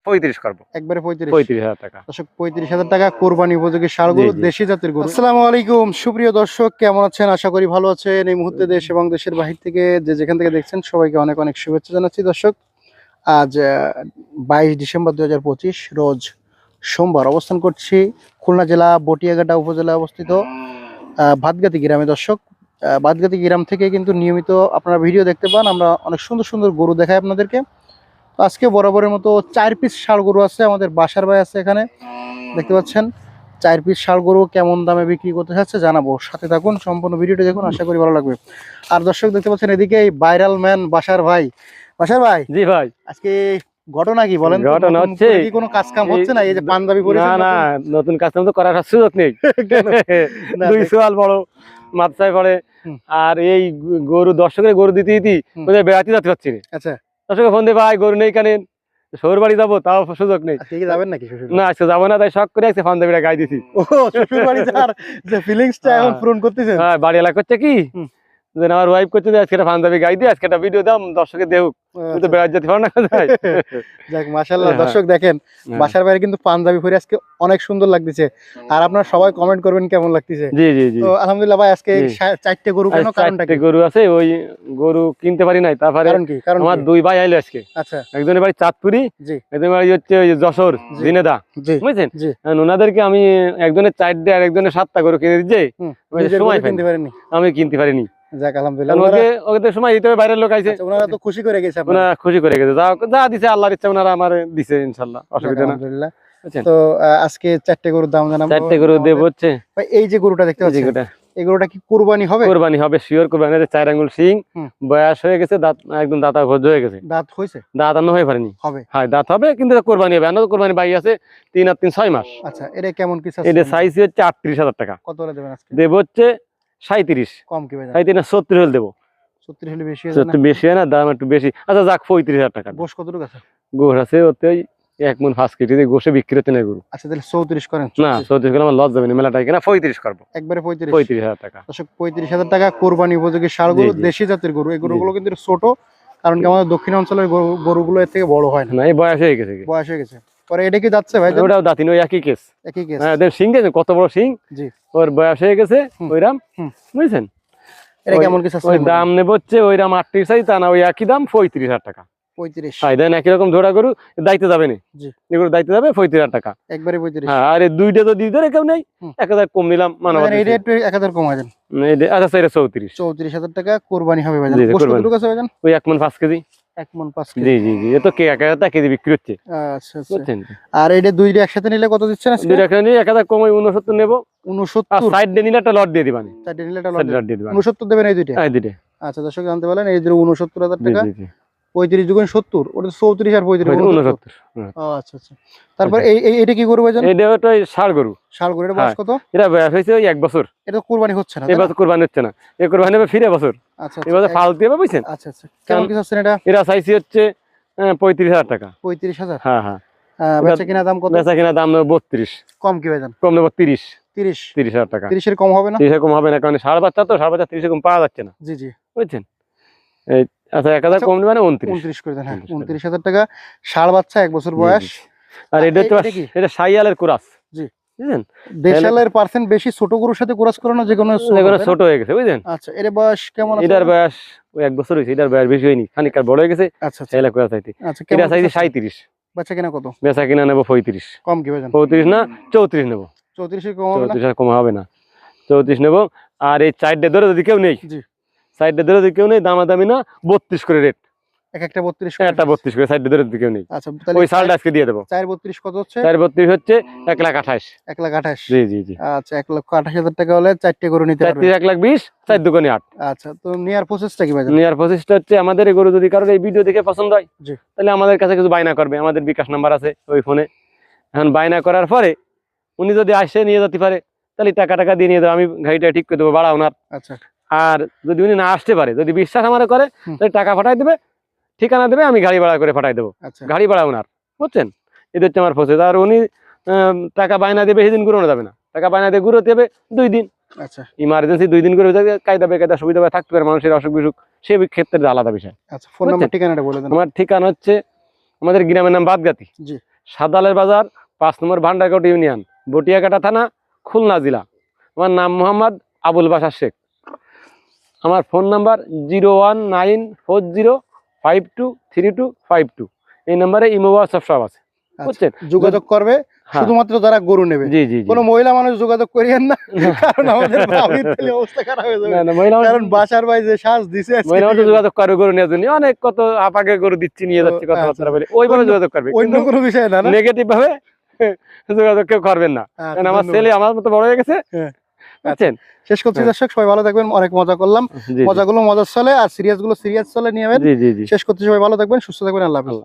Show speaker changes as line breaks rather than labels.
35 করবো,
একবারে
35,000 টাকা।
দর্শক 35,000 টাকা কোরবানি উপযোগী ষাঁড় গরু, দেশি জাতের গরু। আসসালামু আলাইকুম সুপ্রিয় দর্শক, কেমন আছেন? আশা করি ভালো আছেন। এই মুহূর্তে দেশ এবং দেশের বাহির থেকে যে যেখান থেকে দেখছেন সবাইকে অনেক অনেক শুভেচ্ছা জানাচ্ছি। দর্শক, আজ 22 ডিসেম্বর 2025 রোজ সোমবার, অবস্থান করছি খুলনা জেলা বটিয়াঘাটা উপজেলায় অবস্থিত ভাতগাতি গ্রামে। দর্শক, ভাতগাতি গ্রাম থেকে কিন্তু নিয়মিত আপনারা ভিডিও দেখতে পান, আমরা অনেক সুন্দর সুন্দর গরু দেখাই আপনাদেরকে। তো আজকে বরাবরের মতো 4 পিস ষাঁড় গরু আছে, আমাদের বাসার ভাই আছে এখানে, দেখতে পাচ্ছেন। 4 পিস ষাঁড় গরু কেমন দামে বিক্রি করতে চাচ্ছে জানাবো, সাথে থাকুন, সম্পূর্ণ ভিডিওটি দেখুন, আশা করি ভালো লাগবে। আর দর্শক দেখতে পাচ্ছেন এদিকে এই ভাইরাল ম্যান বাসার ভাই। বাসার ভাই,
জি ভাই,
আজকে ঘটনা কি বলেন?
ঘটনা হচ্ছে
কি কোনো কাজ কাম হচ্ছে না? এই যে পাঞ্জাবি পরেছেন,
না নতুন কাজ কাম তো করার সুযোগ নেই। দুই সোয়াল বড় মাথায় পড়ে, আর এই গরু দর্শকের গরু দিতে বেড়াতে যেতে পারছি না।
আচ্ছা,
দর্শকের ফোন দিয়ে ভাই গরু নেই কেন, শ্বশুর বাড়ি যাবো, তাও সুযোগ নেই।
যাবেন নাকি?
না, আজকে যাবো না, তাই শখ করে আজকে পাঞ্জাবিটা গাই দিছি।
ও, শ্বশুর বাড়ি যাওয়ার যে ফিলিংসটা এখন পূরণ করতেছেন।
হ্যাঁ, বাড়ি এলাকা করছে কি যে আমার ওয়াইফ করছে যে আজকে একটা পাঞ্জাবি গাই দিয়ে আজকে একটা ভিডিও দাম দর্শকে দেখুক, তুই তো বেড়াতে যেতে পারো না।
যাক মাশাআল্লাহ, দর্শক দেখেন বাসার বাইরে কিন্তু পাঞ্জাবি পরে আজকে অনেক সুন্দর লাগতেছে। আর আপনারা সবাই কমেন্ট করবেন কেমন লাগতেছে।
জি জি জি,
তো আলহামদুলিল্লাহ ভাই, আজকে 4টে গরু কেন, কারণটা কি?
গরু আছে, ওই গরু কিনতে পারি নাই। তারপরে
কারণ কি? কারণ
আমার দুই ভাই আইলো আজকে।
আচ্ছা,
একজনের বাড়ি চাঁদপুরি,
জি,
একজনের বাড়ি হচ্ছে ওই যশোর জিনেদা,
জি,
বুঝছেন।
জি,
ওনাদেরকে আমি একজনের 4টে আর একজনের 7টা গরু কিনে দিচ্ছি, সময়
কিনতে পারেননি,
আমি কিনতে পারিনি।
যাক আলহামদুলিল্লাহ,
ওকে তো সময় দিতে হবে, বাইরের লোক আইছে,
ওনারা তো খুশি করে গেছে,
ওনারা খুশি করে গেছে। যা দিছে আল্লাহর ইচ্ছা, ওনারা আমার দিছে, ইনশাআল্লাহ অসুবিধা না।
আলহামদুলিল্লাহ। তো আজকে 4টে গরুর দাম জানাবো।
4টে গরু দেব হচ্ছে।
ভাই এই যে গরুটা দেখতে পাচ্ছেন, এই গরুটা কি কুরবানি হবে?
কুরবানি হবে, শিওর কুরবানি। 4 আঙ্গুল শিং, বয়স হয়ে গেছে, দাঁত একদম দাঁতা ভোজ হয়ে গেছে।
দাঁত হইছে?
দাঁত আনো হয়ে পারেনি,
হবে।
হ্যাঁ দাঁত হবে, কিন্তু কুরবানি হবে। আনো কুরবানি বাই আছে 3 আর 3 6 মাস।
আচ্ছা, এটা কেমন কি?
এটা সাইজ হচ্ছে 38,000 টাকা।
কত হলে দেবেন আজকে?
দেব হচ্ছে 37।
কম কি ভাই?
70 হলে দেবো।
70 হলে বেশি হয় না?
70 বেশি হয় না, দাম একটু বেশি। আচ্ছা যাক, 35,000 টাকা।
গোশ কতটুকু আছে?
গোশ আছে ওতে 1 মণ 5 কেজি, গোশে বিক্রি হচ্ছে না গরু।
আচ্ছা, তাহলে 34 করেন।
না 34 করে আমার লস যাবে না, মেলাটাই কিনা 35 করবো।
একবারে
35,000 টাকা।
দর্শক, 35,000 টাকা কোরবানি উপযোগী ষাঁড় গরু, দেশি জাতের গরু। এই গরুগুলো কিন্তু ছোট, কারণ কি আমাদের দক্ষিণ অঞ্চলের গরুগুলো এর থেকে বড় হয় না।
এই বয়স হয়ে গেছে,
বয়স হয়ে গেছে। পরে এটা কি যাচ্ছে ভাই?
ওটাও দাঁতিন, ওই একই কেস।
একই কেস।
হ্যাঁ, দেখ সিং গেছে, কত বড় সিং। জি, ওর বয়স হয়ে গেছে ওইরাম, বুঝছেন।
এটা কেমন কি?
ওই দাম নেব হচ্ছে ওইরাম 38 চাই, তা না ওই একই দাম 35,000 টাকা।
35?
হ্যাঁ, দেন একই রকম ধরা গরু, দায়িত্ব যাবে না।
জি,
এগুলো দায়িত্ব যাবে 35,000 টাকা।
একবারে 35?
হ্যাঁ, আর এই দুইটা তো দিতে কেউ নেই, 1000 কম নিলাম মানব।
এটা একটু 1000 কমায় দেন।
আচ্ছা, এটা 34,000
টাকা কোরবানি হবে ভাই। কতটুকু আছে ভাই?
ওই 1 মণ 5 কেজি।
1 মণ 5 কেজি?
জি জি জি, এ তো কে 1000 কেজি বিক্রি হচ্ছে।
আচ্ছা আচ্ছা। আর এটা দুইটা একসাথে নিলে কত দিচ্ছেন আজকে?
দুইটা একসাথে নিয়ে 1000 কম, ওই 69 নেব।
69?
আর সাইড দিয়ে নিলে একটা লট দিয়ে দিবানি।
সাইড দিয়ে নিলে একটা লট দিয়ে দিবানি। 69 দেবেন এই দুইটা?
এই দুইটা।
আচ্ছা, দর্শক জানতে পারলেন, এই যে 69,000 টাকা।
জি জি,
35 দুগুণ 70, ওটা 34 আর 35
69।
ও আচ্ছা আচ্ছা। তারপর এটা কি গরু ভাইজান?
এটা তো ষাঁড় গরু।
ষাঁড় গরু। এর বয়স কত?
এটা বয়স হয়েছে ওই 1 বছর।
এটা কুরবানি হচ্ছে না?
এই বছর কুরবানি হচ্ছে না, এই কুরবানি হবে ফিরে বছর।
আচ্ছা,
এই বছর ফাল দিয়ে বুঝছেন।
আচ্ছা আচ্ছা। কেমন কি চাচ্ছেন এটা?
এটা চাইছি হচ্ছে 35,000 টাকা।
35,000?
হ্যাঁ হ্যাঁ।
বেচা কিনা দাম কত?
বেচা কিনা দাম নেব 32।
কম কি ভাইজান?
কম নেব 30।
30,000
টাকা।
30 এর কম হবে না?
30 এর কম হবে না, কারণ ষাঁড় বাচ্চা তো, ষাঁড় বাচ্চা 30 এর কম পাওয়া যাচ্ছে না।
জি জি,
বুঝছেন। এই আচ্ছা, 1000 কম নেবেন 29
করে দেন। হ্যাঁ, 29,000 টাকা, ষাঁড় বাচ্চা, 1 বছর বয়স।
আর এটা তো এটা শাইয়ালের ক্রাস। জি, বুঝছেন।
দেশালের পার্সেন্ট বেশি ছোট গরুর সাথে ক্রস করানো, যে কোনো
ছোট হয়ে গেছে, বুঝছেন।
আচ্ছা, এর বয়স কেমন আছে?
এটার বয়স ওই 1 বছর হইছে, এটার বয়স বেশি হয়নি, খানিকটা বড় হয়ে গেছে। আচ্ছা আচ্ছা, এলা ক্রাস চাইতে। আচ্ছা, এটা চাইছি 37।
বেচা কিনা কত?
বেচা কিনা নেব 35।
কম কি ভাইজান?
35 না 34 নেব।
34 এর কম হবে না?
34 কম হবে না, 34 নেব। আর এই 4টে ধরে যদি কেউ নেই, জি 4টে ধরে যদি কেউ নেই, দামাদামি না, 32 করে রেট।
একটা 32 করে?
একটা 32 করে, 4টে ধরে যদি কেউ নেই।
আচ্ছা,
ওই সালটা আজকে দিয়ে দেব।
432 কত হচ্ছে?
432 হচ্ছে 1,28,000।
1,28,000?
জি জি জি।
আচ্ছা, 1,28,000 টাকা হলে 4টে গরু নিতে পারবেন।
4 1,20,000, 4 দুগুণে 8।
আচ্ছা, তো নেয়ার প্রসেসটা কি ভাইজান?
নেয়ার প্রসেসটা হচ্ছে, আমাদের এই গরু যদি কারোর এই ভিডিও দেখে পছন্দ হয়, তাহলে আমাদের কাছে কিছু বায়না করবে, আমাদের বিকাশ নাম্বার আছে ওই ফোনে। এখন বায়না করার পরে উনি যদি আসে নিয়ে যেতে পারে, তাহলে টাকা দিয়ে নিয়ে দেবো, আমি গাড়িটা ঠিক করে দেবো ভাড়া ওনার। আচ্ছা। আর যদি উনি না আসতে পারে, যদি বিশ্বাস আমার করে, তাহলে টাকা পাঠাই দেবে, ঠিকানা দেবে, আমি গাড়ি ভাড়া করে পাঠাই দেবো। গাড়ি ভাড়া ওনার, বুঝছেন। এটা হচ্ছে আমার প্রসেস। আর উনি টাকা বায়না দেবে, সেদিন ঘুরানো যাবে না, টাকা বায়না দিয়ে ঘুরোতে হবে 2 দিন। আচ্ছা, ইমার্জেন্সি 2 দিন করে কায়দা বেকায়দা সুবিধা থাকতে পারে, মানুষের অসুখ বিসুখ, সে ক্ষেত্রে আলাদা বিষয়। আচ্ছা, ফোন নাম্বার ঠিকানাটা বলে দেন। আমার ঠিকানা হচ্ছে, আমাদের গ্রামের নাম বাদগাতি, সাদালের বাজার 5 নম্বর ভান্ডারকোট ইউনিয়ন, বটিয়াকাটা থানা, খুলনা জেলা। আমার নাম মোহাম্মদ আবুল বাশার শেখ। আমার ফোন নাম্বার 01940523252। এই নাম্বারে ইমো হোয়াটসঅ্যাপ সব আছে, বুঝছেন?
যোগাযোগ করবে
হ্যাঁ।
শুধুমাত্র যারা গরু নেবে।
জি জি জি।
কোনো মহিলা মানুষ যোগাযোগ করিয়েন না, কারণ আমাদের ভাবির তাহলে অবস্থা খারাপ হয়ে যাবে।
না, না, মহিলা
কারণ বাসার ভাই যে শ্বাস দিছে আজকে
মহিলা মানুষ
থেকে,
যোগাযোগ করবে গরু নেওয়ার জন্য, অনেক কত আপাকে গরু দিচ্ছি নিয়ে যাচ্ছি
ও,
কথাবার্তা
আচ্ছা।
বলে, ওইভাবে যোগাযোগ করবে,
অন্য কোনো বিষয় না, না?
নেগেটিভ ভাবে যোগাযোগ কেউ করবেন না।
আচ্ছা,
কারণ আমার
ধন্যবাদ।
ছেলে আমার মতো বড় হয়ে গেছে,
হ্যাঁ।
বুঝছেন?
শেষ করছি
হ্যাঁ।
দর্শক, সবাই ভালো থাকবেন। অনেক মজা করলাম,
জি, জি।
মজাগুলো মজার চলে আর সিরিয়াস গুলো সিরিয়াস চলে নিয়ে
জি জি জি।
শেষ করতে সবাই ভালো থাকবেন, সুস্থ থাকবেন, আল্লাহ হাফেজ।